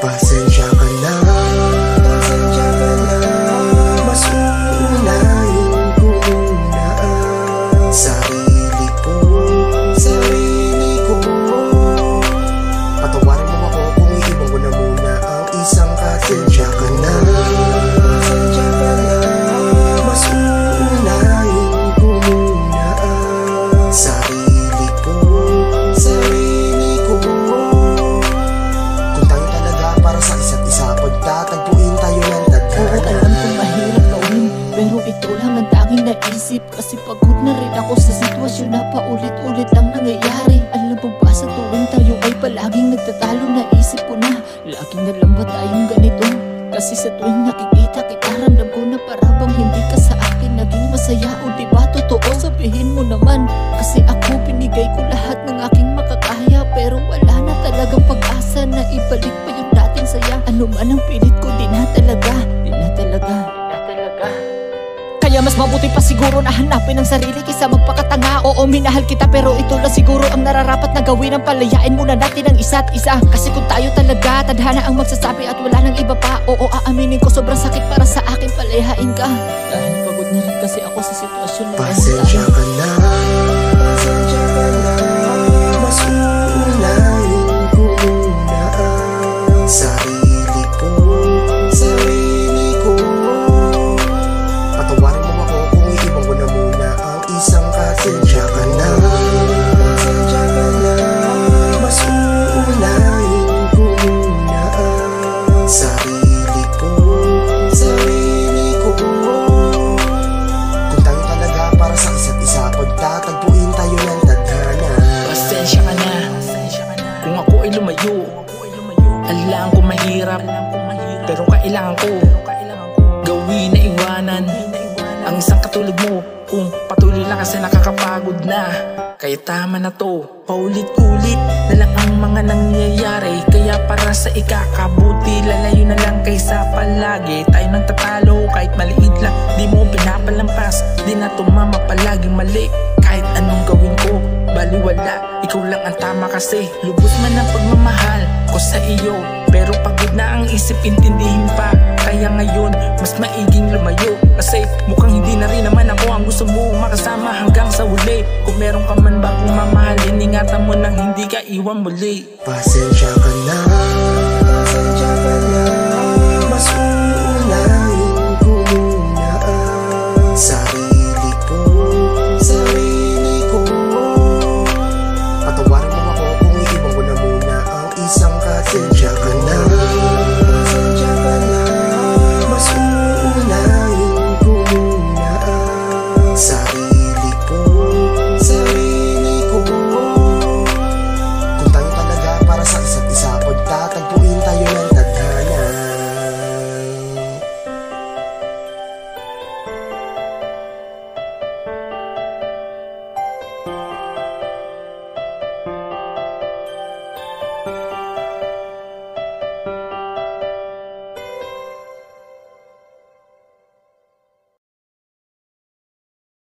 Pasensya ka na, mas uunahin ko muna ang sarili ko. Patawarin mo ako kung iiwan ko na muna ang isang pasensya ka na, mas uunahin ko muna ang sarili ko. Para sa isa't isa, pagtatagpuin tayo ng tadhana. Oo, alam kong mahirap gawin, pero ito lang ang tanging naisip. Kasi pagod na rin ako sa sitwasyon na paulit-ulit lang nangyayari. Alam mo ba sa tuwing tayo ay palaging nagtatalo, naisip ko na laging na lang ba tayong ganito? Kasi sa tuwing nakikita kita, ramdam ko na parabang hindi ka sa akin naging masaya. O diba totoo? Sabihin mo naman, kasi ako pinigay ko lahat ng aking makakaya. Pero wala na talagang pag-asa na ibalik pa yung dating saya. Ano man ang pilit ko, di na talaga. Kaya mas mabuti pa siguro na hanapin ang sarili kaysa magpakatanga. Oo, minahal kita pero ito lang siguro ang nararapat na gawin. Ang palayain muna natin ang isa't isa. Kasi kung tayo talaga, tadhana ang magsasabi at wala nang iba pa. Oo, aaminin ko sobrang sakit para sa akin, palayain ka. Dahil pagod na rin kasi ako sa sitwasyon na pasensya ka na, mas uunahin ko muna ang sarili ko. Patawarin mo ako kung iiwan ko na muna ang isang pasensya ka na, mas uunahin ko muna ang sarili ko. Kung tayo talaga para sa isa't isa, pagtatagpuin tayo ng tadhana. Pasensya ka na kung ako ay lumayo. Alam ko mahirap, pero kailangan ko gawin na iwanan ang isang katulad mo. Kung patuloy lang kasi nakakapagod na, kaya tama na to. Paulit-ulit na lang ang mga nangyayari, kaya para sa ikakabuti, lalayo na lang kaysa palagi tayo nang tatalo. Kahit maliit lang, di mo pinapalampas, di na tumama palaging mali. Kahit anong gawin ko, baliwala, ikaw lang ang tama kasi lubos man ang pagmamahal ko sa iyo. Pero pagod na ang isip, intindihin pa. Kaya ngayon, mas maiging lumayo. Kasi mukhang hindi na rin naman ako ang gusto mo makasama hanggang sa huli. Kung meron ka man bagong mamahalin, ingatan mo nang hindi ka iwan muli. Pasensya ka na, mas